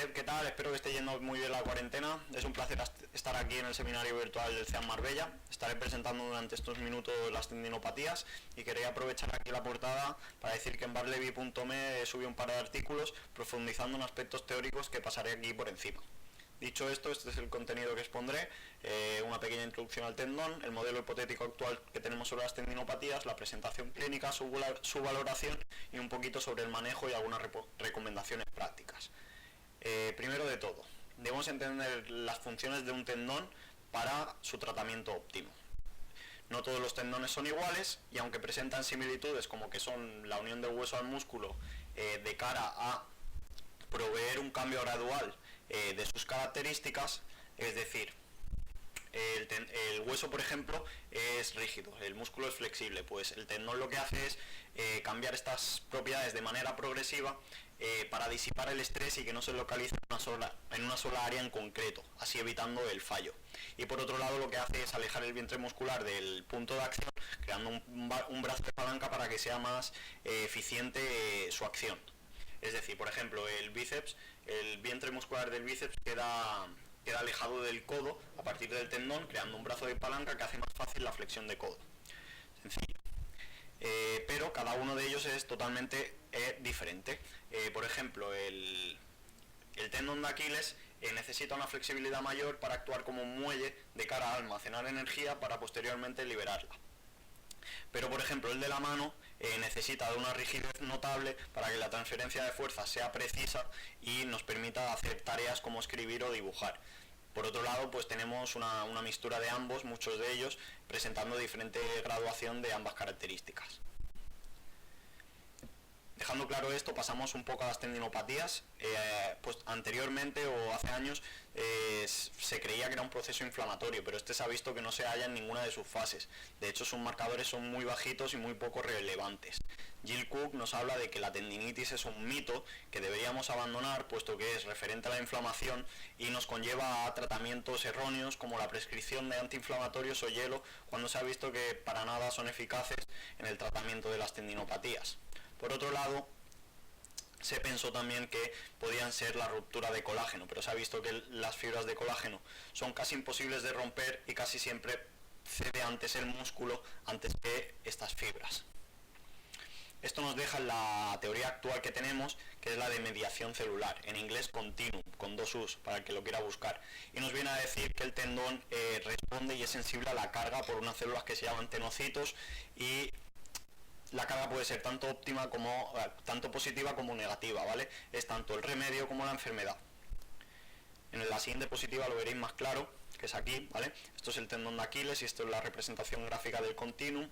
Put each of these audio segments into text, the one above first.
Pep, ¿qué tal? Espero que esté yendo muy bien la cuarentena. Es un placer estar aquí en el seminario virtual del CEAM Marbella. Estaré presentando durante estos minutos las tendinopatías y quería aprovechar aquí la portada para decir que en barleby.me he subido un par de artículos profundizando en aspectos teóricos que pasaré aquí por encima. Dicho esto, este es el contenido que expondré, una pequeña introducción al tendón, el modelo hipotético actual que tenemos sobre las tendinopatías, la presentación clínica, su valoración y un poquito sobre el manejo y algunas recomendaciones prácticas. Primero de todo, debemos entender las funciones de un tendón para su tratamiento óptimo. No todos los tendones son iguales y aunque presentan similitudes como que son la unión del hueso al músculo de cara a proveer un cambio gradual de sus características, es decir, el hueso, por ejemplo, es rígido, el músculo es flexible, pues el tendón lo que hace es cambiar estas propiedades de manera progresiva para disipar el estrés y que no se localice en una sola área en concreto, así evitando el fallo. Y por otro lado lo que hace es alejar el vientre muscular del punto de acción, creando un brazo de palanca para que sea más eficiente su acción. Es decir, por ejemplo, el bíceps, el vientre muscular del bíceps queda alejado del codo a partir del tendón, creando un brazo de palanca que hace más fácil la flexión de codo. Sencillo. Pero cada uno de ellos es totalmente diferente. Por ejemplo, el tendón de Aquiles necesita una flexibilidad mayor para actuar como un muelle de cara a almacenar energía para posteriormente liberarla. Pero por ejemplo el de la mano necesita de una rigidez notable para que la transferencia de fuerza sea precisa y nos permita hacer tareas como escribir o dibujar. Por otro lado, pues tenemos una mixtura de ambos, muchos de ellos presentando diferente graduación de ambas características. Dejando claro esto, pasamos un poco a las tendinopatías. Pues anteriormente o hace años se creía que era un proceso inflamatorio, pero este se ha visto que no se halla en ninguna de sus fases. De hecho, sus marcadores son muy bajitos y muy poco relevantes. Jill Cook nos habla de que la tendinitis es un mito que deberíamos abandonar, puesto que es referente a la inflamación y nos conlleva a tratamientos erróneos como la prescripción de antiinflamatorios o hielo, cuando se ha visto que para nada son eficaces en el tratamiento de las tendinopatías. Por otro lado, se pensó también que podían ser la ruptura de colágeno, pero se ha visto que las fibras de colágeno son casi imposibles de romper y casi siempre cede antes el músculo antes que estas fibras. Esto nos deja en la teoría actual que tenemos, que es la de mediación celular, en inglés continuum, con dos U's, para el que lo quiera buscar. Y nos viene a decir que el tendón responde y es sensible a la carga por unas células que se llaman tenocitos, y la carga puede ser tanto óptima como tanto positiva como negativa, ¿vale? Es tanto el remedio como la enfermedad. En la siguiente diapositiva lo veréis más claro, que es aquí, ¿vale? Esto es el tendón de Aquiles y esto es la representación gráfica del continuum.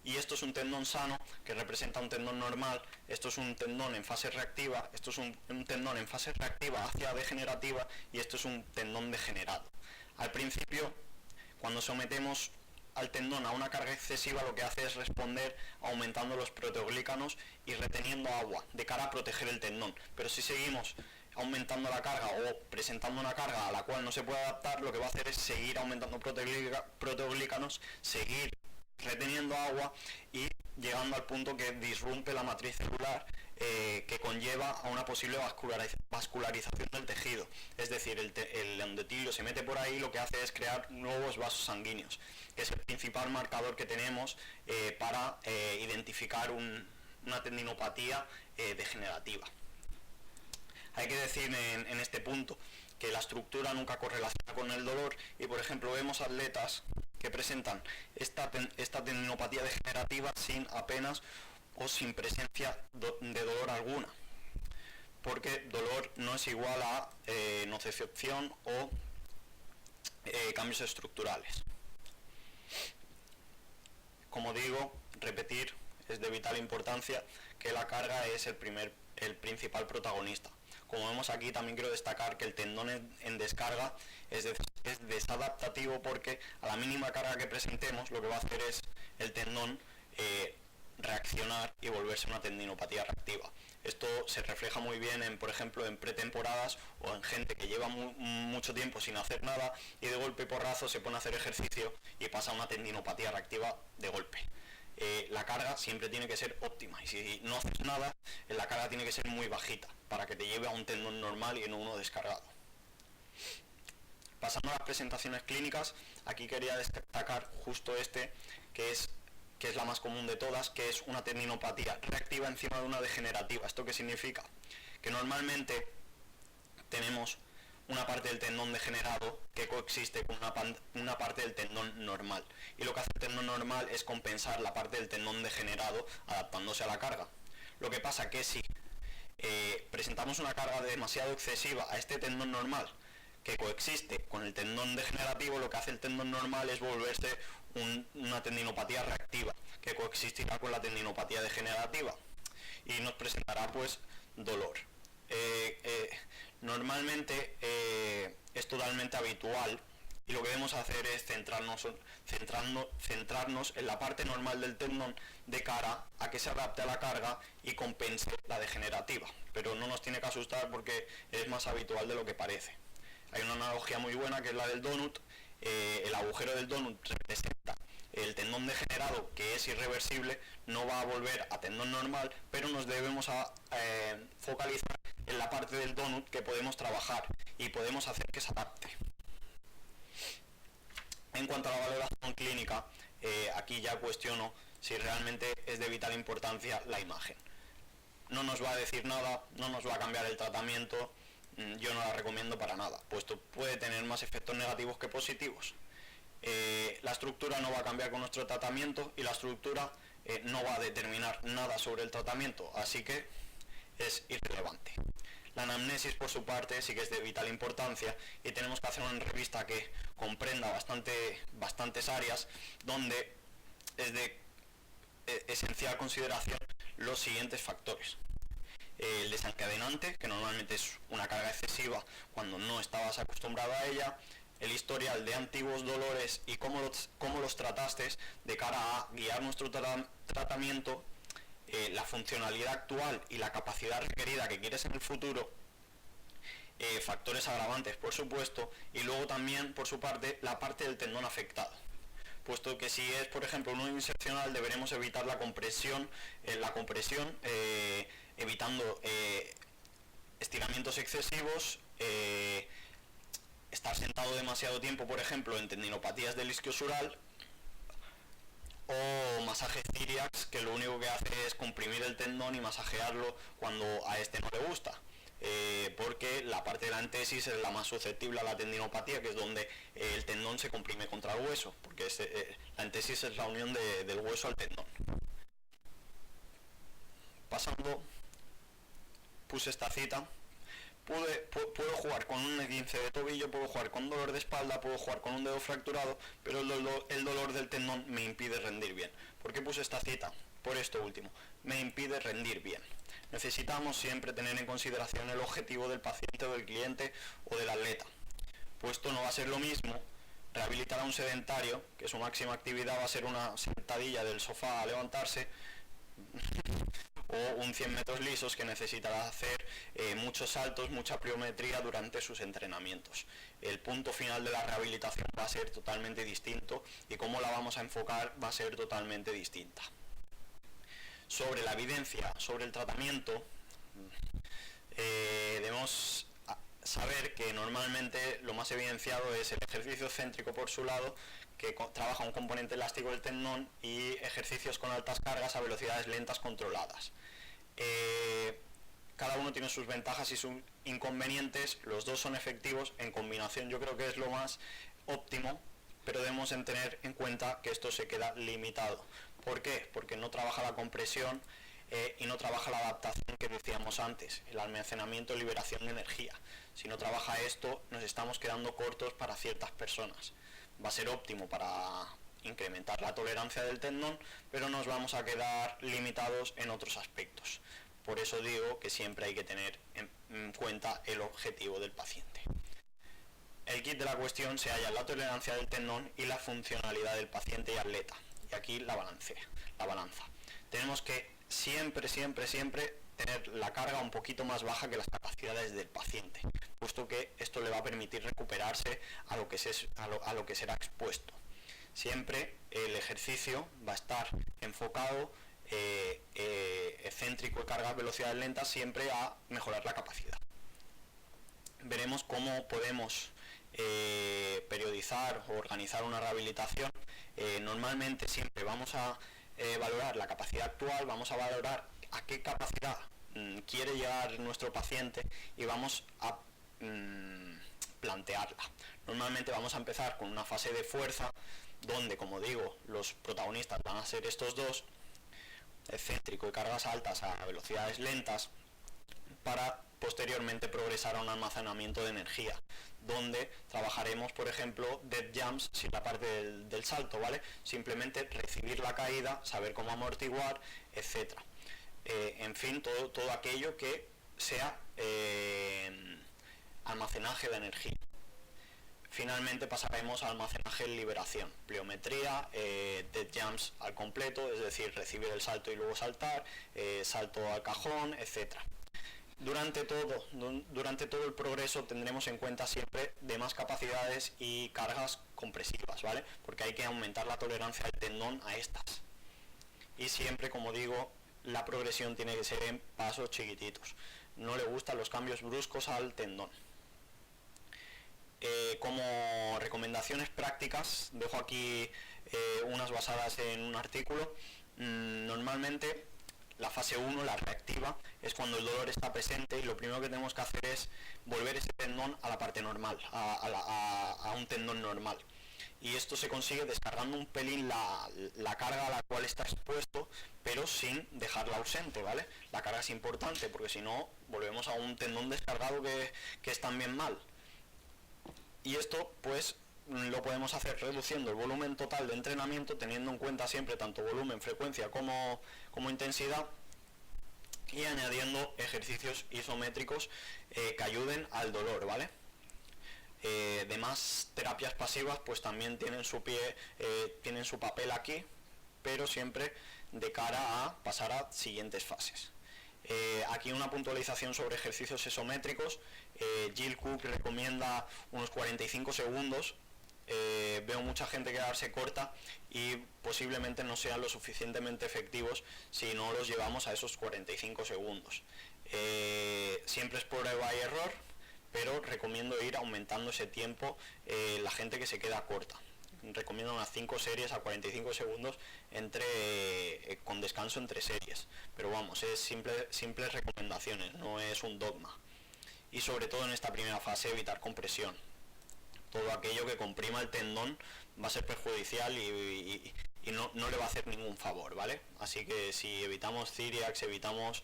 Y esto es un tendón sano que representa un tendón normal. Esto es un tendón en fase reactiva, esto es un tendón en fase reactiva hacia degenerativa y esto es un tendón degenerado. Al principio, cuando sometemos al tendón a una carga excesiva, lo que hace es responder aumentando los proteoglícanos y reteniendo agua de cara a proteger el tendón. Pero si seguimos aumentando la carga o presentando una carga a la cual no se puede adaptar, lo que va a hacer es seguir aumentando proteoglícanos, seguir reteniendo agua y llegando al punto que disrumpe la matriz celular, que conlleva a una posible vascularización del tejido. Es decir, el endotelio se mete por ahí, lo que hace es crear nuevos vasos sanguíneos, que es el principal marcador que tenemos para identificar una tendinopatía degenerativa. Hay que decir en este punto que la estructura nunca correlaciona con el dolor y, por ejemplo, vemos atletas que presentan esta tendinopatía degenerativa sin apenas o sin presencia de dolor alguna, porque dolor no es igual a nocicepción o cambios estructurales. Como digo, repetir, es de vital importancia que la carga es el principal protagonista. Como vemos aquí, también quiero destacar que el tendón en descarga es desadaptativo, porque a la mínima carga que presentemos lo que va a hacer es el tendón reaccionar y volverse una tendinopatía reactiva. Esto se refleja muy bien por ejemplo, en pretemporadas o en gente que lleva mucho tiempo sin hacer nada y de golpe y porrazo se pone a hacer ejercicio y pasa a una tendinopatía reactiva de golpe. La carga siempre tiene que ser óptima y si no haces nada, la carga tiene que ser muy bajita. para que te lleve a un tendón normal y no uno descargado. Pasando a las presentaciones clínicas, aquí quería destacar justo que es la más común de todas, que es una tendinopatía reactiva encima de una degenerativa. ¿Esto qué significa? Que normalmente tenemos una parte del tendón degenerado que coexiste con una parte del tendón normal. Y lo que hace el tendón normal es compensar la parte del tendón degenerado adaptándose a la carga. Lo que pasa que si presentamos una carga demasiado excesiva a este tendón normal, que coexiste con el tendón degenerativo, lo que hace el tendón normal es volverse una tendinopatía reactiva, que coexistirá con la tendinopatía degenerativa y nos presentará pues dolor. Normalmente es totalmente habitual y lo que debemos hacer es centrarnos en la parte normal del tendón de cara a que se adapte a la carga y compense la degenerativa, pero no nos tiene que asustar porque es más habitual de lo que parece. Hay una analogía muy buena que es la del donut. El agujero del donut representa el tendón degenerado, que es irreversible, no va a volver a tendón normal, pero nos debemos focalizar en la parte del donut que podemos trabajar y podemos hacer que se adapte. En cuanto a la valoración clínica, aquí ya cuestiono si realmente es de vital importancia la imagen. No nos va a decir nada, no nos va a cambiar el tratamiento. Yo no la recomiendo para nada, puesto puede tener más efectos negativos que positivos. La estructura no va a cambiar con nuestro tratamiento y la estructura no va a determinar nada sobre el tratamiento, así que es irrelevante. La anamnesis, por su parte, sí que es de vital importancia y tenemos que hacer una revista que comprenda bastantes áreas, donde es de esencial consideración los siguientes factores. El desencadenante, que normalmente es una carga excesiva cuando no estabas acostumbrado a ella, el historial de antiguos dolores y cómo los trataste de cara a guiar nuestro tratamiento, la funcionalidad actual y la capacidad requerida que quieres en el futuro, factores agravantes por supuesto, y luego también por su parte la parte del tendón afectado. Puesto que si es por ejemplo un unidireccional deberemos evitar la compresión, evitando estiramientos excesivos, estar sentado demasiado tiempo, por ejemplo, en tendinopatías del isquiosural, o masaje ciliax, que lo único que hace es comprimir el tendón y masajearlo cuando a este no le gusta. Porque la parte de la antesis es la más susceptible a la tendinopatía, que es donde el tendón se comprime contra el hueso, porque la antesis es la unión del hueso al tendón. Pasando, puse esta cita. Puedo jugar con un esguince de tobillo, puedo jugar con dolor de espalda, puedo jugar con un dedo fracturado, pero el dolor del tendón me impide rendir bien. ¿Por qué puse esta cita? Por esto último, me impide rendir bien. Necesitamos siempre tener en consideración el objetivo del paciente o del cliente o del atleta, puesto no va a ser lo mismo rehabilitar a un sedentario, que su máxima actividad va a ser una sentadilla del sofá a levantarse, o un 100 metros lisos que necesitará hacer muchos saltos, mucha pliometría durante sus entrenamientos. El punto final de la rehabilitación va a ser totalmente distinto y cómo la vamos a enfocar va a ser totalmente distinta. Sobre la evidencia, sobre el tratamiento, debemos saber que normalmente lo más evidenciado es el ejercicio céntrico por su lado, que trabaja un componente elástico del tendón, y ejercicios con altas cargas a velocidades lentas controladas. Cada uno tiene sus ventajas y sus inconvenientes, los dos son efectivos en combinación, yo creo que es lo más óptimo, pero debemos tener en cuenta que esto se queda limitado. ¿Por qué? Porque no trabaja la compresión y no trabaja la adaptación que decíamos antes, el almacenamiento y liberación de energía. Si no trabaja esto, nos estamos quedando cortos para ciertas personas. Va a ser óptimo para incrementar la tolerancia del tendón, pero nos vamos a quedar limitados en otros aspectos. Por eso digo que siempre hay que tener en cuenta el objetivo del paciente. El kit de la cuestión se halla en la tolerancia del tendón y la funcionalidad del paciente y atleta. Y aquí la balanza. Tenemos que siempre tener la carga un poquito más baja que las capacidades del paciente, puesto que esto le va a permitir recuperarse a lo que será expuesto. Siempre el ejercicio va a estar enfocado excéntrico y cargas velocidades lentas siempre a mejorar la capacidad. Veremos cómo podemos periodizar o organizar una rehabilitación. Normalmente siempre vamos a valorar la capacidad actual, vamos a valorar a qué capacidad quiere llegar nuestro paciente y vamos a plantearla. Normalmente vamos a empezar con una fase de fuerza donde, como digo, los protagonistas van a ser estos dos, excéntrico y cargas altas a velocidades lentas, para posteriormente progresar a un almacenamiento de energía, donde trabajaremos, por ejemplo, dead jumps sin la parte del salto, ¿vale? Simplemente recibir la caída, saber cómo amortiguar, etc. En fin, todo aquello que sea almacenaje de energía. Finalmente pasaremos al almacenaje de liberación, pliometría, dead jumps al completo, es decir, recibir el salto y luego saltar, salto al cajón, etc. Durante todo el progreso tendremos en cuenta siempre demás capacidades y cargas compresivas, ¿vale? Porque hay que aumentar la tolerancia del tendón a estas. Y siempre, como digo, la progresión tiene que ser en pasos chiquititos. No le gustan los cambios bruscos al tendón. Como recomendaciones prácticas, dejo aquí unas basadas en un artículo. Normalmente la fase 1, la reactiva, es cuando el dolor está presente y lo primero que tenemos que hacer es volver ese tendón a la parte normal, a un tendón normal. Y esto se consigue descargando un pelín la carga a la cual está expuesto, pero sin dejarla ausente, ¿vale? La carga es importante porque si no volvemos a un tendón descargado que es también mal. Y esto pues lo podemos hacer reduciendo el volumen total de entrenamiento, teniendo en cuenta siempre tanto volumen, frecuencia como intensidad, y añadiendo ejercicios isométricos que ayuden al dolor, ¿vale? Demás terapias pasivas pues también tienen su papel aquí, pero siempre de cara a pasar a siguientes fases. Aquí una puntualización sobre ejercicios isométricos. Jill Cook recomienda unos 45 segundos. Veo mucha gente quedarse corta y posiblemente no sean lo suficientemente efectivos si no los llevamos a esos 45 segundos. Siempre es prueba y error, pero recomiendo ir aumentando ese tiempo la gente que se queda corta. Recomiendo unas 5 series a 45 segundos con descanso entre series, pero vamos, es simples recomendaciones, no es un dogma. Y sobre todo en esta primera fase evitar compresión. Todo aquello que comprima el tendón va a ser perjudicial y no le va a hacer ningún favor, ¿vale? Así que si evitamos ciliax, evitamos,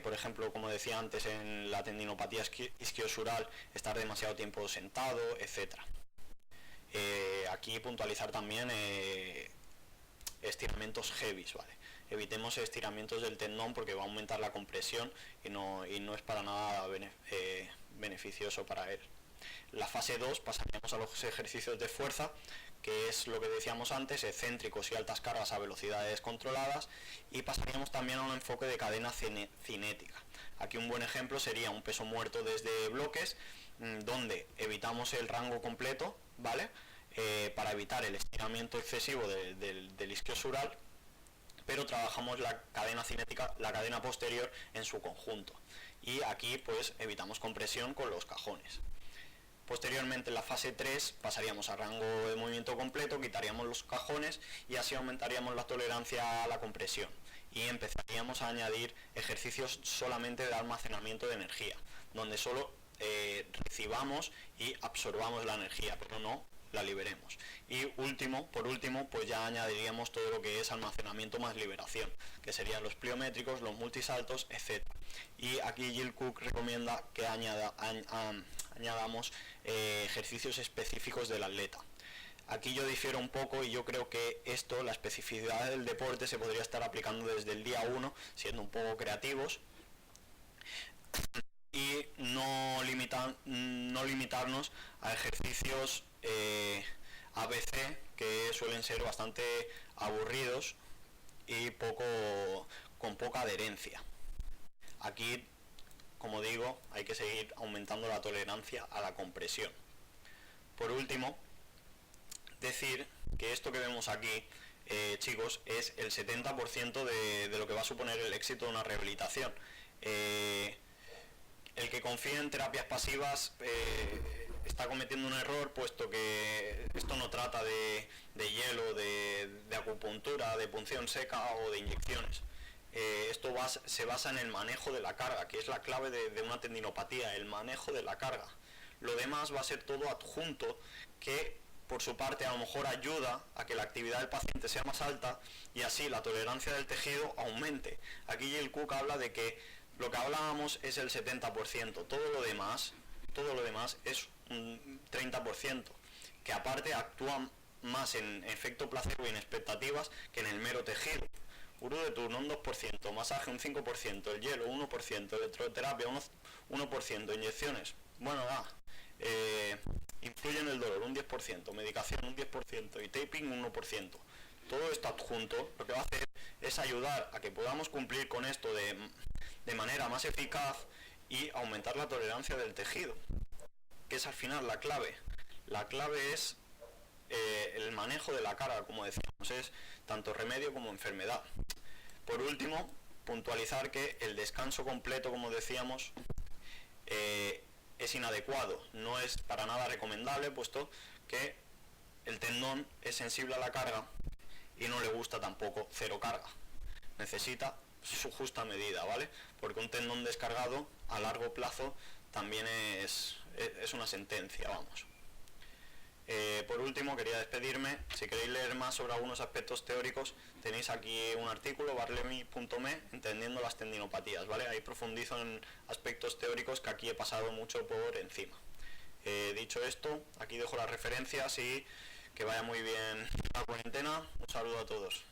por ejemplo, como decía antes, en la tendinopatía isquiosural, estar demasiado tiempo sentado, etcétera. Aquí puntualizar también estiramientos heavies, ¿vale? Evitemos estiramientos del tendón porque va a aumentar la compresión y no es para nada beneficioso para él. La fase 2 pasaríamos a los ejercicios de fuerza, que es lo que decíamos antes, excéntricos y altas cargas a velocidades controladas, y pasaríamos también a un enfoque de cadena cinética. Aquí un buen ejemplo sería un peso muerto desde bloques, donde evitamos el rango completo, ¿vale? Para evitar el estiramiento excesivo del isquiosural, pero trabajamos la cadena cinética, la cadena posterior en su conjunto. Y aquí pues evitamos compresión con los cajones. Posteriormente en la fase 3 pasaríamos a rango de movimiento completo, quitaríamos los cajones y así aumentaríamos la tolerancia a la compresión. Y empezaríamos a añadir ejercicios solamente de almacenamiento de energía, donde solo recibamos y absorbamos la energía, pero no la liberemos. Y por último, pues ya añadiríamos todo lo que es almacenamiento más liberación, que serían los pliométricos, los multisaltos, etc. Y aquí Jill Cook recomienda que añadamos ejercicios específicos del atleta. Aquí yo difiero un poco y yo creo que la especificidad del deporte se podría estar aplicando desde el día 1, siendo un poco creativos, y no limitarnos a ejercicios ABC que suelen ser bastante aburridos y con poca adherencia. Aquí, como digo, hay que seguir aumentando la tolerancia a la compresión. Por último, decir que esto que vemos aquí chicos, es el 70% de lo que va a suponer el éxito de una rehabilitación. El que confíe en terapias pasivas está cometiendo un error, puesto que esto no trata de hielo, de acupuntura, de punción seca o de inyecciones. Esto se basa en el manejo de la carga, que es la clave de una tendinopatía, el manejo de la carga. Lo demás va a ser todo adjunto, que por su parte a lo mejor ayuda a que la actividad del paciente sea más alta y así la tolerancia del tejido aumente. Aquí el Cook habla de que lo que hablábamos es el 70%, todo lo demás es un 30%, que aparte actúa más en efecto placebo y en expectativas que en el mero tejido. Gurú de turno un 2%, masaje un 5%, el hielo 1%, electroterapia 1%, inyecciones, bueno, influye en el dolor un 10%, medicación un 10% y taping un 1%. Todo esto adjunto lo que va a hacer es ayudar a que podamos cumplir con esto de manera más eficaz y aumentar la tolerancia del tejido, que es al final la clave. La clave es el manejo de la carga, como decíamos, es tanto remedio como enfermedad. Por último, puntualizar que el descanso completo, como decíamos, es inadecuado, no es para nada recomendable, puesto que el tendón es sensible a la carga y no le gusta tampoco cero carga, necesita su justa medida, ¿vale? Porque un tendón descargado a largo plazo también es una sentencia, vamos. Por último, quería despedirme. Si queréis leer más sobre algunos aspectos teóricos, tenéis aquí un artículo, barlemi.me, entendiendo las tendinopatías, ¿vale? Ahí profundizo en aspectos teóricos que aquí he pasado mucho por encima. Dicho esto, aquí dejo las referencias y que vaya muy bien la cuarentena. Un saludo a todos.